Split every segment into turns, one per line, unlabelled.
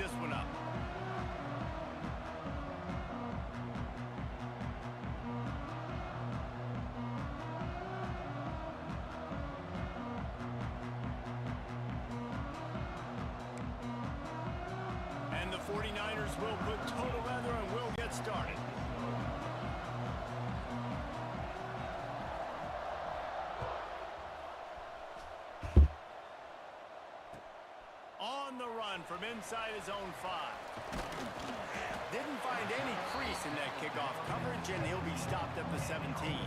this one up. And the 49ers will put total weather and will get started. On the run from inside his own 5. Didn't find any crease in that kickoff coverage, and he'll be stopped at the 17.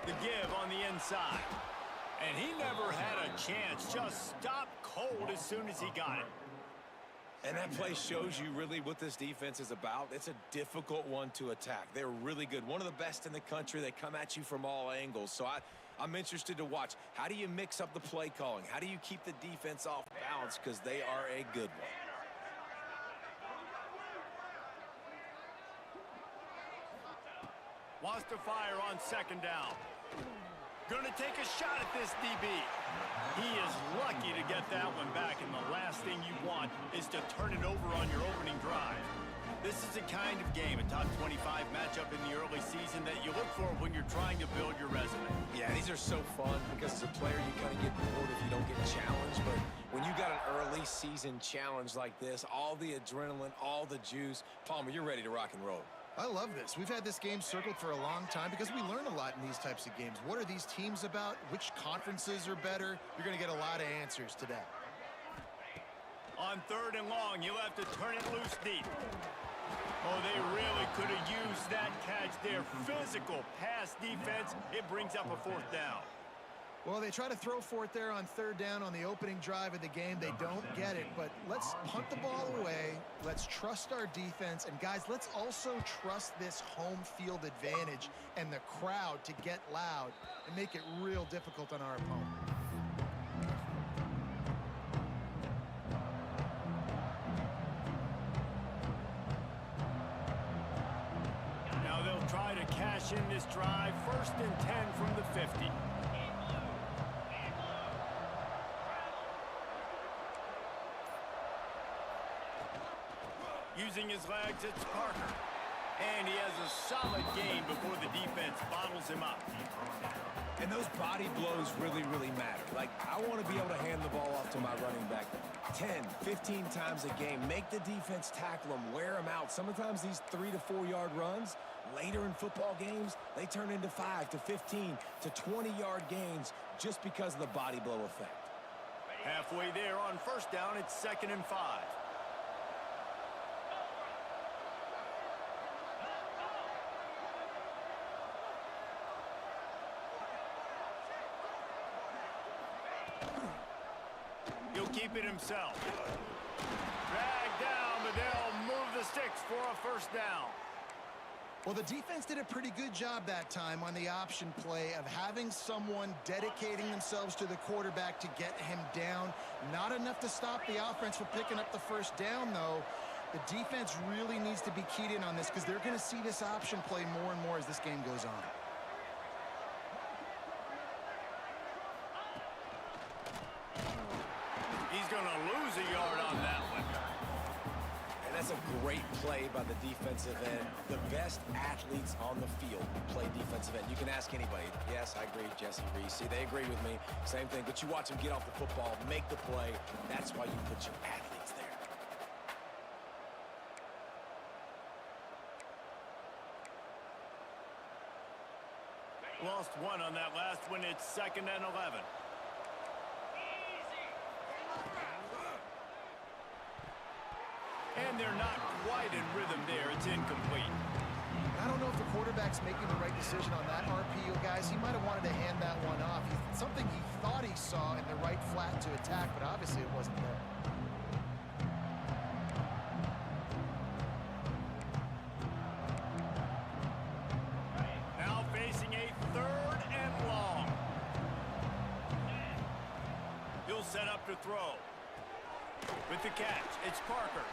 The give on the inside. And he never had a chance. Just stopped cold as soon as he got it.
And that play shows you really what this defense is about. It's a difficult one to attack. They're really good. One of the best in the country. They come at you from all angles. So I'm interested to watch. How do you mix up the play calling? How do you keep the defense off balance? Because they are a good one.
Wants to fire on second down. Gonna take a shot at this DB. He is lucky to get that one back, and the last thing you want is to turn it over on your opening drive. This is the kind of game, a top 25 matchup in the early season, that you look for when you're trying to build your resume.
Yeah, these are so fun because as a player you kind of get bored if you don't get challenged, but when you got an early season challenge like this, all the adrenaline, all the juice, Palmer, you're ready to rock and roll.
I love this. We've had this game circled for a long time because we learn a lot in these types of games. What are these teams about? Which conferences are better? You're going to get a lot of answers today.
On third and long, you'll have to turn it loose deep. Oh, they really could have used that catch there. Physical pass defense. It brings up a fourth down.
Well, they try to throw for it there on third down on the opening drive of the game. They don't get it, but let's punt the ball away. Let's trust our defense. And, guys, let's also trust this home field advantage and the crowd to get loud and make it real difficult on our opponent.
Now they'll try to cash in this drive. 1st and 10 from the 50. Using his legs, it's Parker. And he has a solid gain before the defense bottles him up.
And those body blows really, really matter. Like, I want to be able to hand the ball off to my running back 10, 15 times a game. Make the defense tackle them, wear them out. Sometimes these 3 to 4 yard runs, later in football games, they turn into 5 to 15 to 20 yard gains just because of the body blow effect.
Halfway there on 1st down, it's 2nd and 5. He'll keep it himself. Dragged down, but they'll move the sticks for a 1st down.
Well, the defense did a pretty good job that time on the option play of having someone dedicating themselves to the quarterback to get him down. Not enough to stop the offense from picking up the 1st down, though. The defense really needs to be keyed in on this because they're going to see this option play more and more as this game goes on.
He's going to lose a yard on that one.
And that's a great play by the defensive end. The best athletes on the field play defensive end. You can ask anybody. Yes, I agree, Jesse Reese. See, they agree with me. Same thing. But you watch them get off the football, make the play. That's why you put your athletes there.
Lost one on that last one. It's 2nd and 11. And they're not quite in rhythm there. It's incomplete.
I don't know if the quarterback's making the right decision on that RPO, guys. He might have wanted to hand that one off. Something he thought he saw in the right flat to attack, but obviously it wasn't there.
Now facing a 3rd and long. He'll set up to throw. With the catch, it's Parker.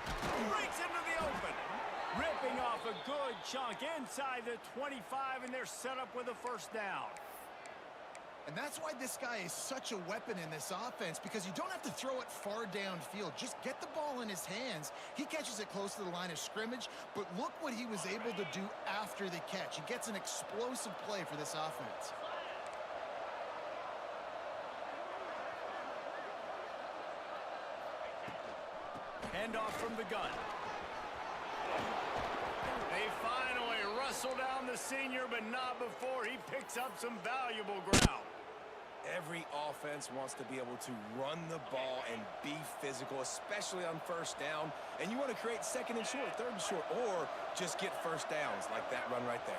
Breaks into the open. Ripping off a good chunk inside the 25, and they're set up with a 1st down.
And that's why this guy is such a weapon in this offense, because you don't have to throw it far downfield. Just get the ball in his hands. He catches it close to the line of scrimmage, but look what he was able to do after the catch. He gets an explosive play for this offense.
Handoff from the gun. They finally wrestle down the senior, but not before he picks up some valuable ground.
Every offense wants to be able to run the ball and be physical, especially on 1st down. And you want to create 2nd and short, 3rd and short, or just get 1st downs like that run right there.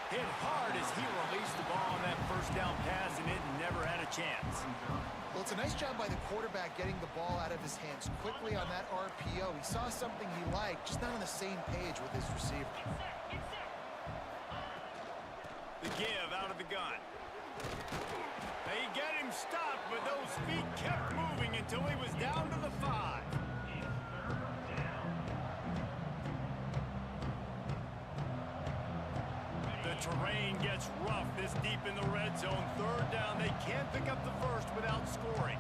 Hit hard as he released the ball on that 1st down pass, and it never had a chance.
Well, it's a nice job by the quarterback getting the ball out of his hands quickly on that RPO. He saw something he liked, just not on the same page with his receiver.
The give out of the gun. They get him stopped, but those feet kept moving until he was down to the 5. The terrain gets rough this deep in the red zone. 3rd down. They can't pick up the 1st without scoring.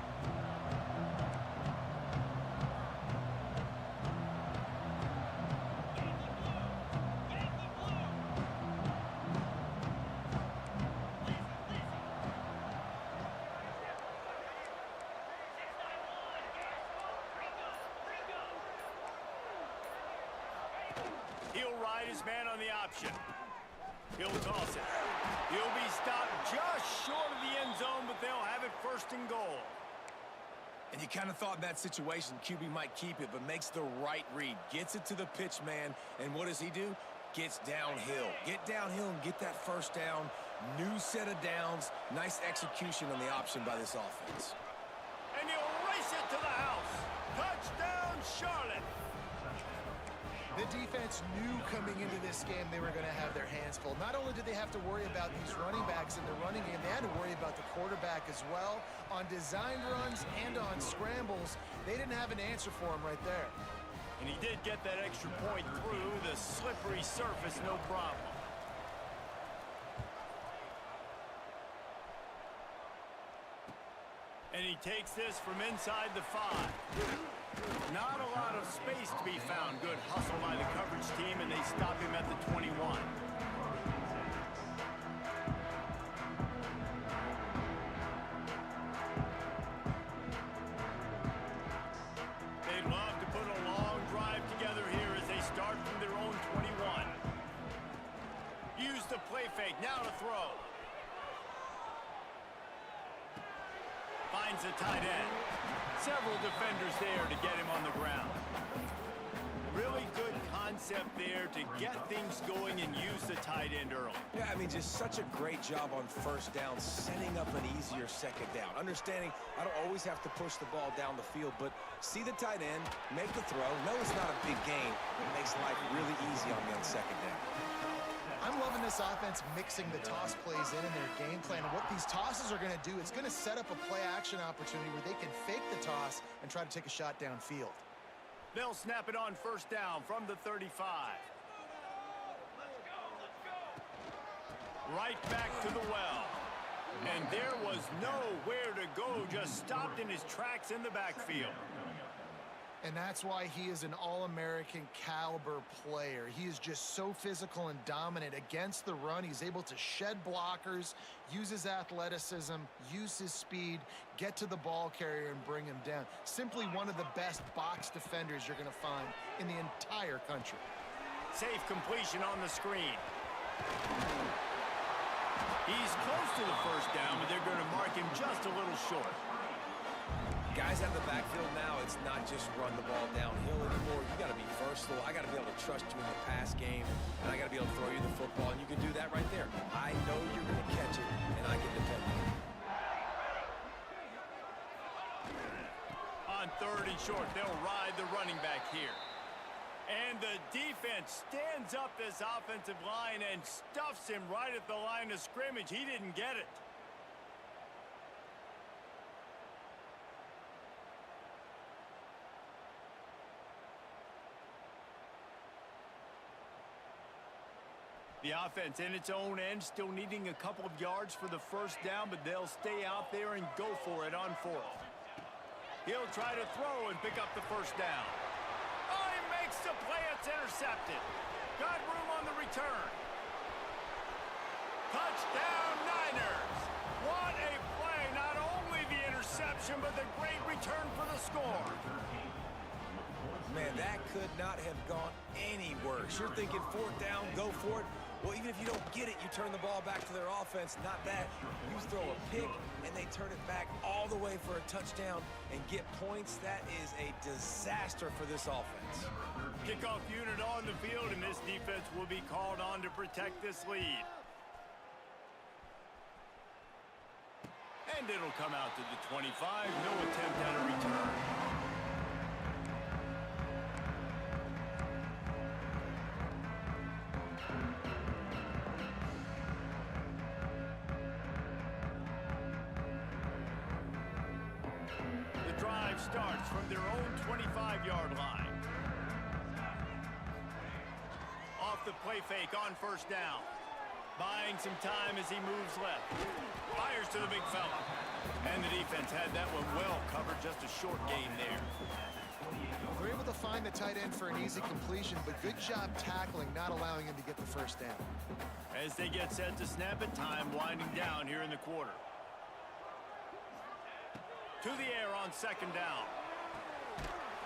He'll ride his man on the option. He'll toss it. He'll be stopped just short of the end zone, but they'll have it 1st and goal.
And you kind of thought in that situation QB might keep it, but makes the right read. Gets it to the pitch man, and what does he do? Gets downhill. Get downhill and get that 1st down. New set of downs. Nice execution on the option by this offense.
And he'll race it to the house. Touchdown, Charlotte.
The defense knew coming into this game they were going to have their hands full. Not only did they have to worry about these running backs in the running game, they had to worry about the quarterback as well. On designed runs and on scrambles, they didn't have an answer for him right there.
And he did get that extra point through the slippery surface, no problem. And he takes this from inside the 5. Not a lot of space to be found. Good hustle by the coverage team, and they stop him at the 21. They'd love to put a long drive together here as they start from their own 21. Use the play fake, now to throw. Finds the tight end. Several defenders there to get him on the ground. Really good concept there to get things going and use the tight end early.
Yeah, I mean, just such a great job on 1st down, setting up an easier 2nd down. Understanding I don't always have to push the ball down the field, but see the tight end, make the throw. No, it's not a big gain. It makes life really easy on me on 2nd down.
I'm loving this offense mixing the toss plays in their game plan. And what these tosses are going to do, it's going to set up a play-action opportunity where they can fake the toss and try to take a shot downfield.
They'll snap it on 1st down from the 35. Right back to the well. And there was nowhere to go, just stopped in his tracks in the backfield.
And that's why he is an all-American caliber player. He is just so physical and dominant against the run. He's able to shed blockers, use his athleticism, use his speed, get to the ball carrier and bring him down. Simply one of the best box defenders you're going to find in the entire country.
Safe completion on the screen. He's close to the first down, but they're going to mark him just a little short.
Guys out of the backfield now, it's not just run the ball downhill anymore. You got to be versatile. I got to be able to trust you in the pass game, and I got to be able to throw you the football, and you can do that right there. I know you're going to catch it, and I can depend on it.
On 3rd and short, they'll ride the running back here. And the defense stands up this offensive line and stuffs him right at the line of scrimmage. He didn't get it. The offense in its own end, still needing a couple of yards for the first down, but they'll stay out there and go for it on 4th. He'll try to throw and pick up the first down. Oh, he makes the play. It's intercepted. Got room on the return. Touchdown, Niners. What a play. Not only the interception, but the great return for the score.
Man, that could not have gone any worse. You're thinking 4th down, go for it. Well, even if you don't get it, you turn the ball back to their offense. Not that. You throw a pick, and they turn it back all the way for a touchdown and get points. That is a disaster for this offense.
Kickoff unit on the field, and this defense will be called on to protect this lead. And it'll come out to the 25. No attempt at a return. Starts from their own 25-yard line. Off the play fake on 1st down. Buying some time as he moves left. Fires to the big fella. And the defense had that one well covered. Just a short gain there.
They're able to find the tight end for an easy completion, but good job tackling, not allowing him to get the first down.
As they get set to snap it, time winding down here in the quarter. To the air on 2nd down.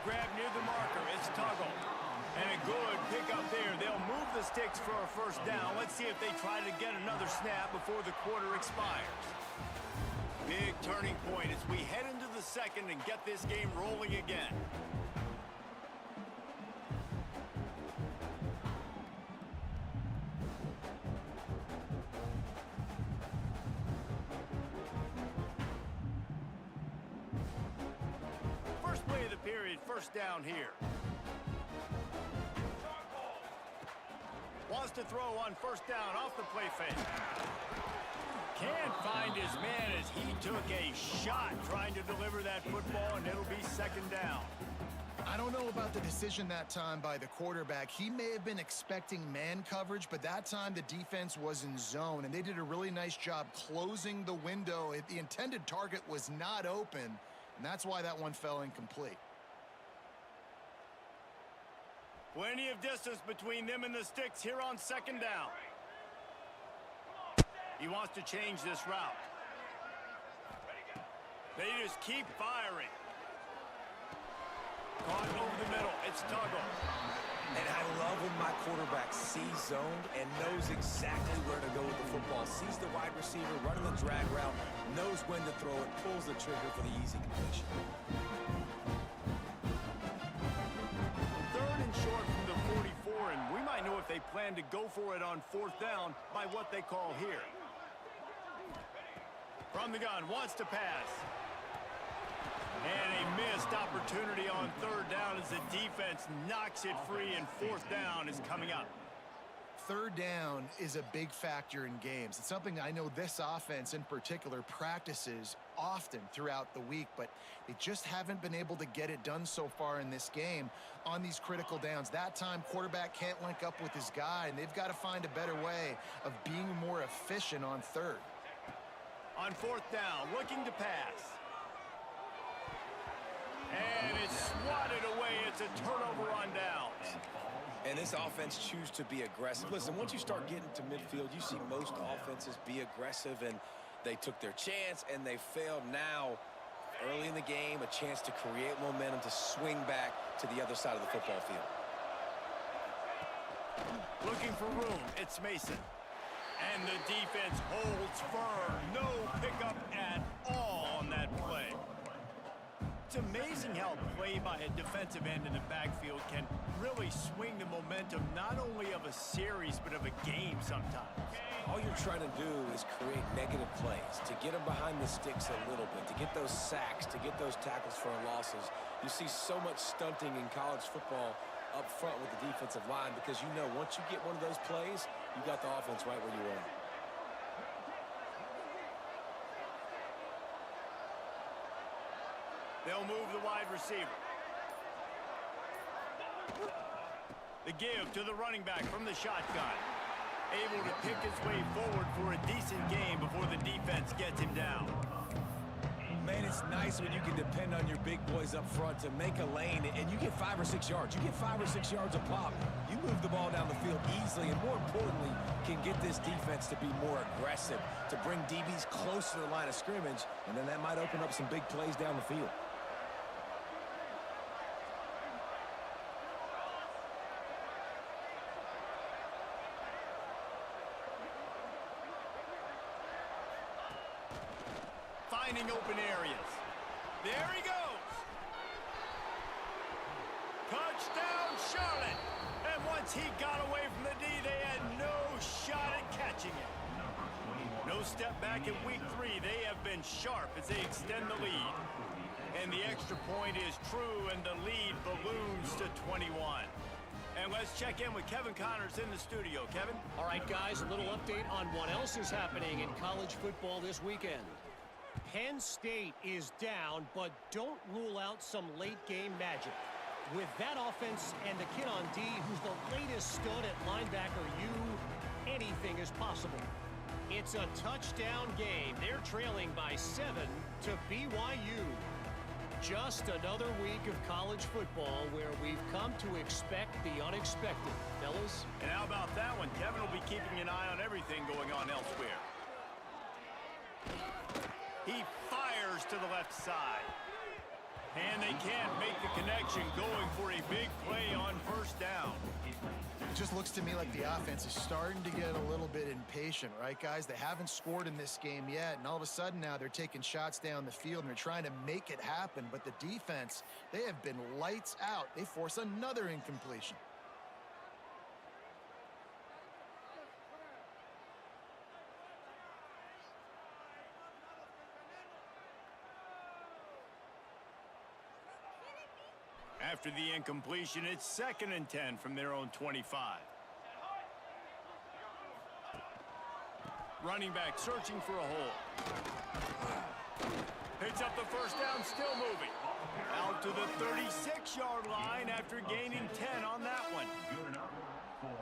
Grab near the marker. It's Tuggle. And a good pickup there. They'll move the sticks for a first down. Let's see if they try to get another snap before the quarter expires. Big turning point as we head into the 2nd and get this game rolling again. First down here. Wants to throw on 1st down off the play fake. Can't find his man as he took a shot trying to deliver that football, and it'll be 2nd down.
I don't know about the decision that time by the quarterback. He may have been expecting man coverage, but that time the defense was in zone, and they did a really nice job closing the window. The intended target was not open, and that's why that one fell incomplete.
Plenty of distance between them and the sticks here on 2nd down. He wants to change this route. They just keep firing. Caught over the middle. It's Tuggle.
And I love when my quarterback sees zoned and knows exactly where to go with the football. Sees the wide receiver running the drag route, knows when to throw it, pulls the trigger for the easy completion.
3rd and short from the 44, and we might know if they plan to go for it on 4th down by what they call here. From the gun, wants to pass. And a missed opportunity on 3rd down as the defense knocks it free, and 4th down is coming up.
3rd down is a big factor in games. It's something I know this offense in particular practices often throughout the week, but they just haven't been able to get it done so far in this game on these critical downs. That time, quarterback can't link up with his guy, and they've got to find a better way of being more efficient on 3rd.
On 4th down, looking to pass. And it's swatted away. It's a turnover on downs.
And this offense chooses to be aggressive. Listen, once you start getting to midfield, you see most offenses be aggressive, and they took their chance, and they failed. Now, early in the game, a chance to create momentum to swing back to the other side of the football field.
Looking for room. It's Mason. And the defense holds firm. No pickup at all on that play. It's amazing how play by a defensive end in the backfield can really swing the momentum not only of a series but of a game sometimes.
All you're trying to do is create negative plays, to get them behind the sticks a little bit, to get those sacks, to get those tackles for losses. You see so much stunting in college football up front with the defensive line because you know once you get one of those plays, you got the offense right where you want it.
They'll move the wide receiver. The give to the running back from the shotgun. Able to pick his way forward for a decent game before the defense gets him down.
Man, it's nice when you can depend on your big boys up front to make a lane, and you get 5 or 6 yards. You get 5 or 6 yards a pop. You move the ball down the field easily, and more importantly, can get this defense to be more aggressive, to bring DBs close to the line of scrimmage, and then that might open up some big plays down the field.
Finding open areas. There he goes. Touchdown, Charlotte. And once he got away from the D, they had no shot at catching it. No step back in week 3. They have been sharp as they extend the lead. And the extra point is true, and the lead balloons to 21. And let's check in with Kevin Connors in the studio. Kevin?
All right, guys, a little update on what else is happening in college football this weekend. Penn State is down, but don't rule out some late-game magic. With that offense and the kid on D, who's the latest stud at linebacker, anything is possible. It's a touchdown game. They're trailing by 7 to BYU. Just another week of college football where we've come to expect the unexpected, fellas.
And how about that one? Kevin will be keeping an eye on everything going on elsewhere. He fires to the left side. And they can't make the connection, going for a big play on first down.
It just looks to me like the offense is starting to get a little bit impatient, right, guys? They haven't scored in this game yet, and all of a sudden now they're taking shots down the field and they're trying to make it happen. But the defense, they have been lights out. They force another incompletion.
After the incompletion, it's 2nd and 10 from their own 25. Running back searching for a hole. Picks up the first down, still moving. Out to the 36-yard line after gaining 10 on that one.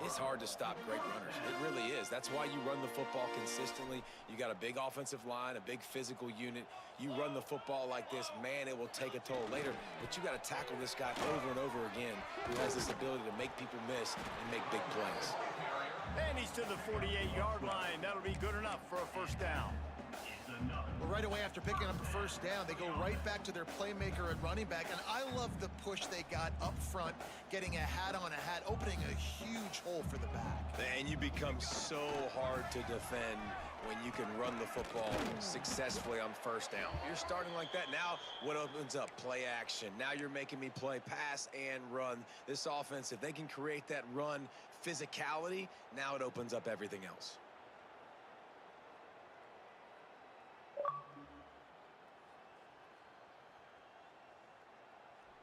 It's hard to stop great runners. It really is. That's why you run the football consistently. You got a big offensive line, a big physical unit. You run the football like this, man, it will take a toll later. But you got to tackle this guy over and over again who has this ability to make people miss and make big plays.
And he's to the 48-yard line. That'll be good enough for a first down.
Well, right away after picking up the first down, they go right back to their playmaker at running back. And I love the push they got up front, getting a hat on a hat, opening a huge hole for the back.
And you become so hard to defend when you can run the football successfully on first down. You're starting like that. Now what opens up? Play action. Now you're making me play pass and run. This offense, if they can create that run physicality, now it opens up everything else.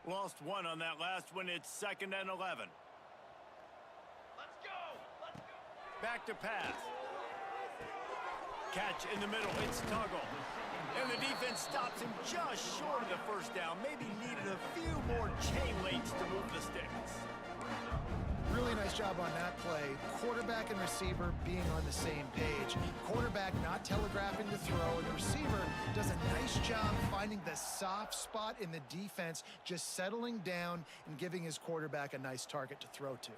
Lost one on that last one. It's 2nd and 11.
Let's go!
Back to pass. Catch in the middle. It's Tuggle. And the defense stops him just short of the first down. Maybe needed a few more chain links to move the sticks.
Really nice job on that play. Quarterback and receiver being on the same page. Quarterback not telegraphing the throw, and the receiver does a nice job finding the soft spot in the defense, just settling down and giving his quarterback a nice target to throw to.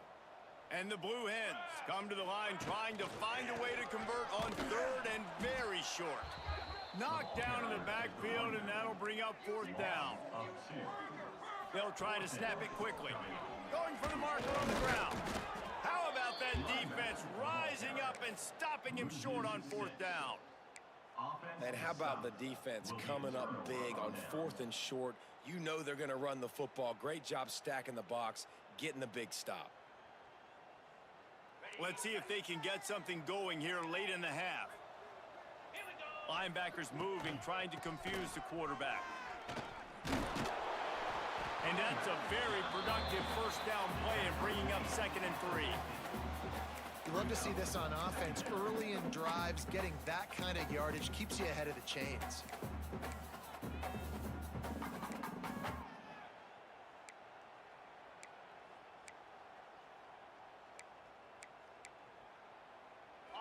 And the Blue Hens come to the line trying to find a way to convert on 3rd and very short. Knocked down in the backfield, and that'll bring up 4th down. They'll try to snap it quickly. Going for the marker on the ground. How about about that defense rising up and stopping him short on 4th down?
And how about the defense coming up big on 4th and short? You know they're going to run the football. Great job stacking the box, getting the big stop.
Let's see if they can get something going here late in the half. Linebackers moving, trying to confuse the quarterback. And that's a very productive 1st down play and bringing up 2nd and 3.
You love to see this on offense. Early in drives, getting that kind of yardage keeps you ahead of the chains.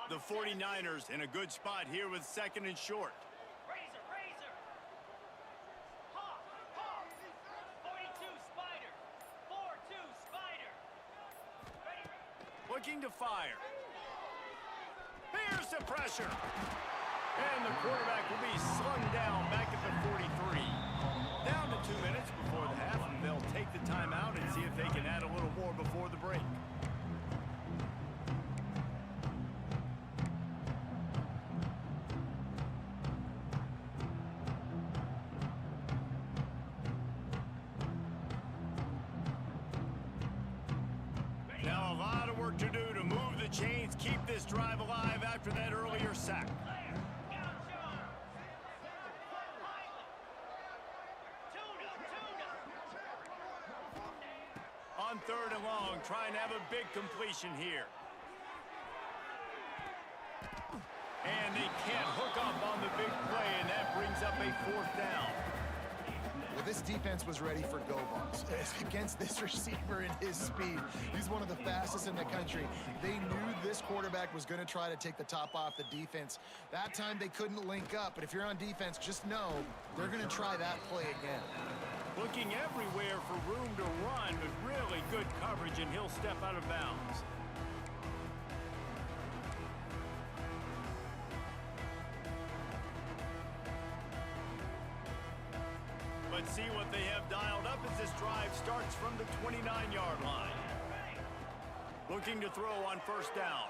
The 49ers in a good spot here with 2nd and short.
Razor. Hawk. 42 Spider. 4-2 Spider. Ready.
Looking to fire. Here's the pressure. And the quarterback will be slung down back at the 43. Down to 2 minutes before the half, and they'll take the timeout and see if they can add a little more before the break. Now a lot of work to do to move the chains, keep this drive alive after that earlier sack. On 3rd and long, trying to have a big completion here. And they can't hook up on the big play, and that brings up a 4th down.
Well, this defense was ready for go balls against this receiver and his speed. He's one of the fastest in the country. They knew this quarterback was going to try to take the top off the defense. That time they couldn't link up, but if you're on defense, just know they're going to try that play again.
Looking everywhere for room to run with really good coverage, and he'll step out of bounds. Let's see what they have dialed up as this drive starts from the 29-yard line. Looking to throw on 1st down.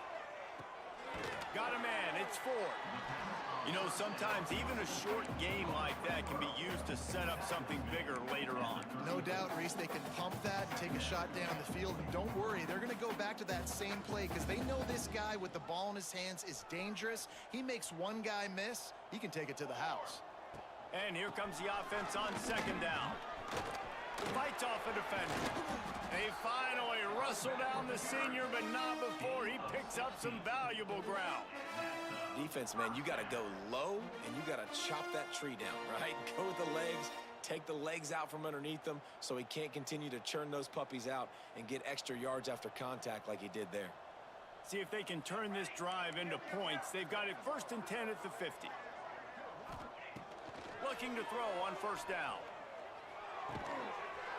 Got a man, it's 4. You know, sometimes even a short game like that can be used to set up something bigger later on.
No doubt, Reese, they can pump that and take a shot down the field. And don't worry, they're going to go back to that same play because they know this guy with the ball in his hands is dangerous. He makes one guy miss, he can take it to the house.
And here comes the offense on 2nd down. Fights off a defender. They finally wrestle down the senior, but not before he picks up some valuable ground.
Defense, man, you got to go low, and you got to chop that tree down, right? Go with the legs, take the legs out from underneath them so he can't continue to churn those puppies out and get extra yards after contact like he did there.
See if they can turn this drive into points. They've got it 1st and 10 at the 50. Looking to throw on 1st down.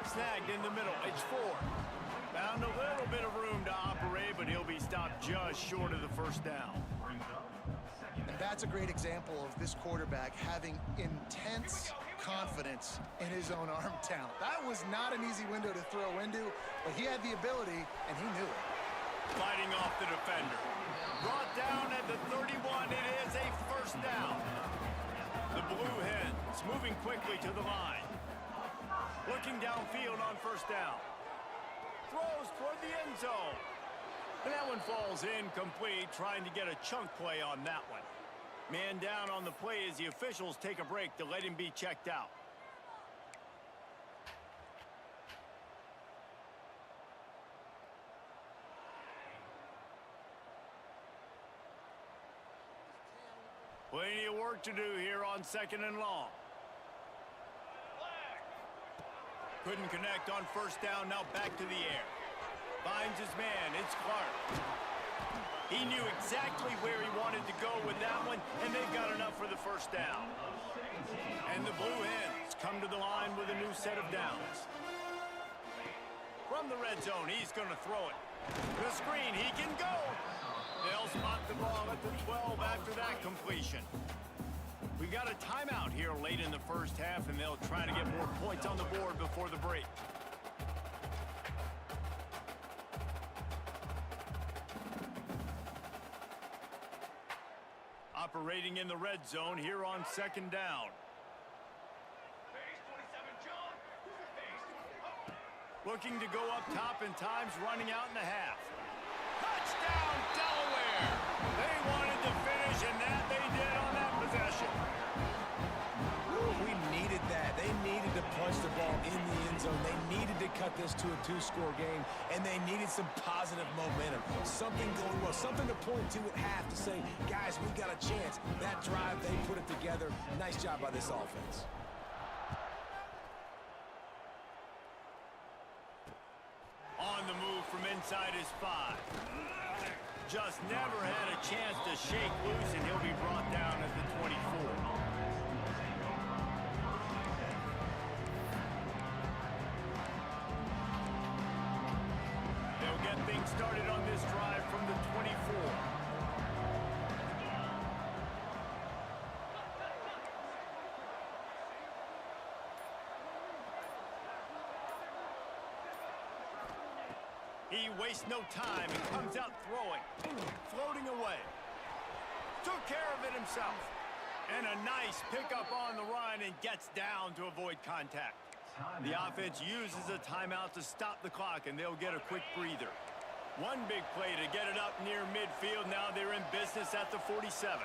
Snagged in the middle. It's 4. Found a little bit of room to operate, but he'll be stopped just short of the 1st down.
And that's a great example of this quarterback having intense confidence in his own arm talent. That was not an easy window to throw into, but he had the ability, and he knew it.
Fighting off the defender. Brought down at the 31. It is a 1st down. The Blue Hens moving quickly to the line. Looking downfield on 1st down. Throws toward the end zone. And that one falls incomplete, trying to get a chunk play on that one. Man down on the play as the officials take a break to let him be checked out. Plenty of work to do here on 2nd and long. Couldn't connect on 1st down, now back to the air. Finds his man, it's Clark. He knew exactly where he wanted to go with that one, and they've got enough for the 1st down. And the Blue Hens come to the line with a new set of downs. From the red zone, he's going to throw it. The screen, he can go. They'll spot the ball at the 12 after that completion. We've got a timeout here late in the 1st half, and they'll try to get more points on the board before the break. Operating in the red zone here on second down.
Base 27, John. Base.
Looking to go up top in times, running out in the half. Touchdown, Delaware! They wanted to finish, and that they did on that possession.
We needed that. They needed to punch the ball in the end zone. They needed to cut this to a two-score game, and they needed some positive momentum. Something going well, something to point to at half to say, guys, we got a chance. That drive, they put it together. Nice job by this offense.
On the move from inside his 5. Just never had a chance to shake loose, and he'll be brought down at the 24. They'll get things started on this drive from the 24. He wastes no time and comes out throwing, floating away. Took care of it himself. And a nice pickup on the run and gets down to avoid contact. The offense uses a timeout to stop the clock, and they'll get a quick breather. One big play to get it up near midfield. Now they're in business at the 47.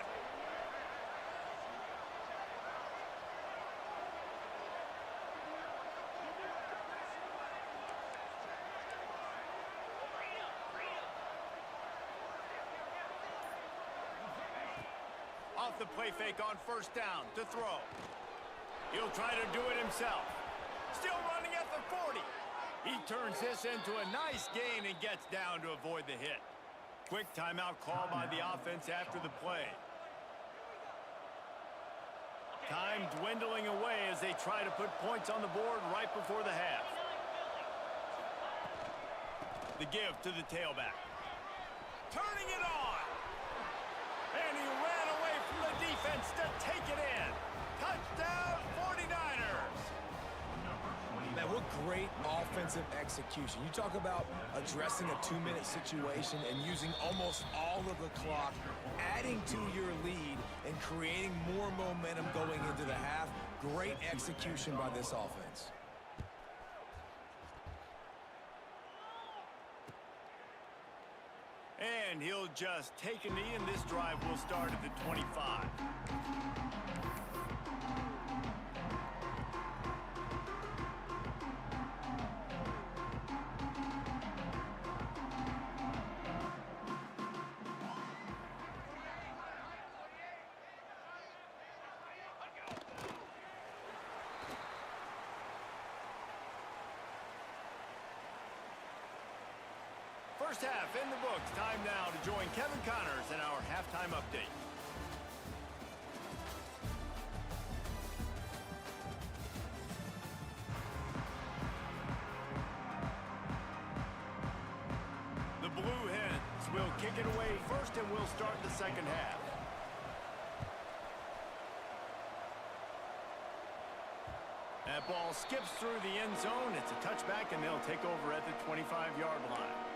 Off the play fake on first down to throw. He'll try to do it himself. Still running at the 40. He turns this into a nice gain and gets down to avoid the hit. Quick timeout call by the offense after the play. Time dwindling away as they try to put points on the board right before the half. The give to the tailback. Turning it on. And he ran away from the defense to take it in. Touchdown, 49ers.
Man, what great offensive execution. You talk about addressing a 2-minute situation and using almost all of the clock, adding to your lead and creating more momentum going into the half. Great execution by this offense.
And he'll just take a knee, and this drive will start at the 25. First half in the books. Time now to join Kevin Connors in our halftime update. The Blue Hens will kick it away first, and we'll start the second half. That ball skips through the end zone. It's a touchback, and they'll take over at the 25-yard line.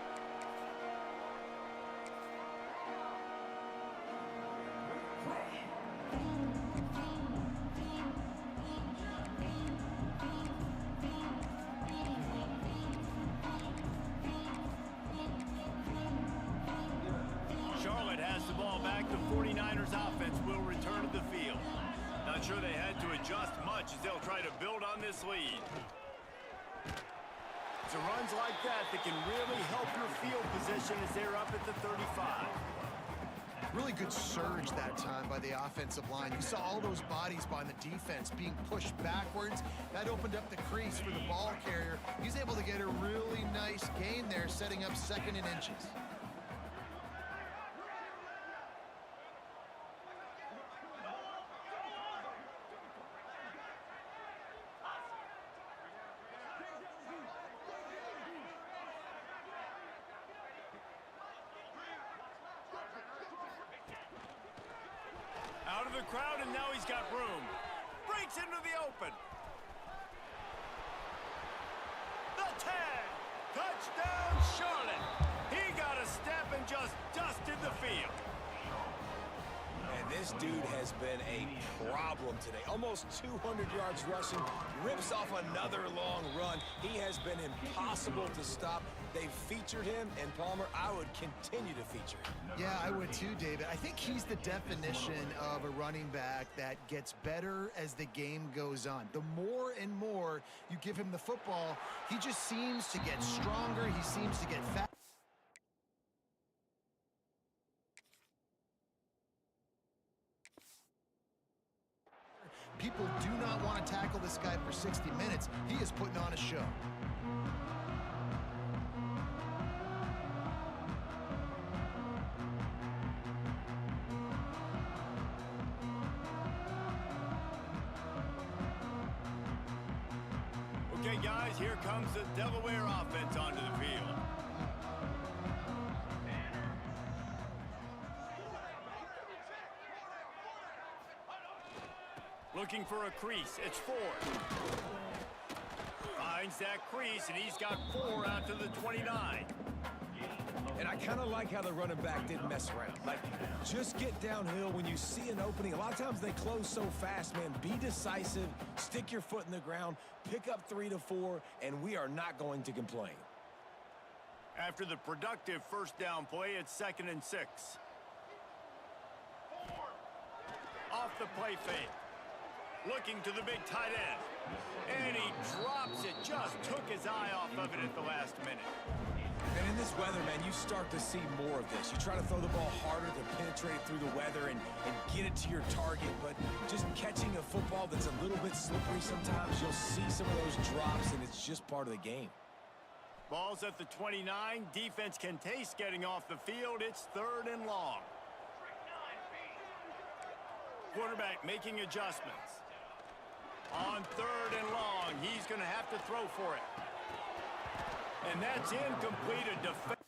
Charlotte has the ball back. The 49ers offense will return to the field. Not sure they had to adjust much as they'll try to build on this lead. It's runs like that that can really help your field position as they're up at the 35.
Really good surge that time by the offensive line. You saw all those bodies by the defense being pushed backwards. That opened up the crease for the ball carrier. He's able to get a really nice gain there, setting up 2nd and inches.
Out of the crowd, and now he's got room. Breaks into the open. The tag. Touchdown, Charlotte. He got a step and just dusted the field.
And this dude has been a problem today. Almost 200 yards rushing, rips off another long run. He has been impossible to stop. They've featured him, and Palmer, I would continue to feature him.
Yeah, I would too, David. I think he's the definition of a running back that gets better as the game goes on. The more and more you give him the football, he just seems to get stronger. He seems to get fast. People do not want to tackle this guy for 60 minutes. He is putting on a show.
Okay, guys, here comes the Delaware offense onto the field. Looking for a crease. It's Ford. Finds that crease, and he's got 4 out to the 29.
And I kind of like how the running back didn't mess around. Like, just get downhill when you see an opening. A lot of times they close so fast, man. Be decisive, stick your foot in the ground, pick up 3 to 4, and we are not going to complain.
After the productive first down play, it's 2nd and 6. Off the play fake. Looking to the big tight end. And he drops it. Just took his eye off of it at the last minute.
And in this weather, man, you start to see more of this. You try to throw the ball harder to penetrate it through the weather and get it to your target, but just catching a football that's a little bit slippery sometimes, you'll see some of those drops, and it's just part of the game.
Ball's at the 29. Defense can taste getting off the field. It's 3rd and long. Quarterback making adjustments. On 3rd and long, he's going to have to throw for it. And that's incomplete. A defense.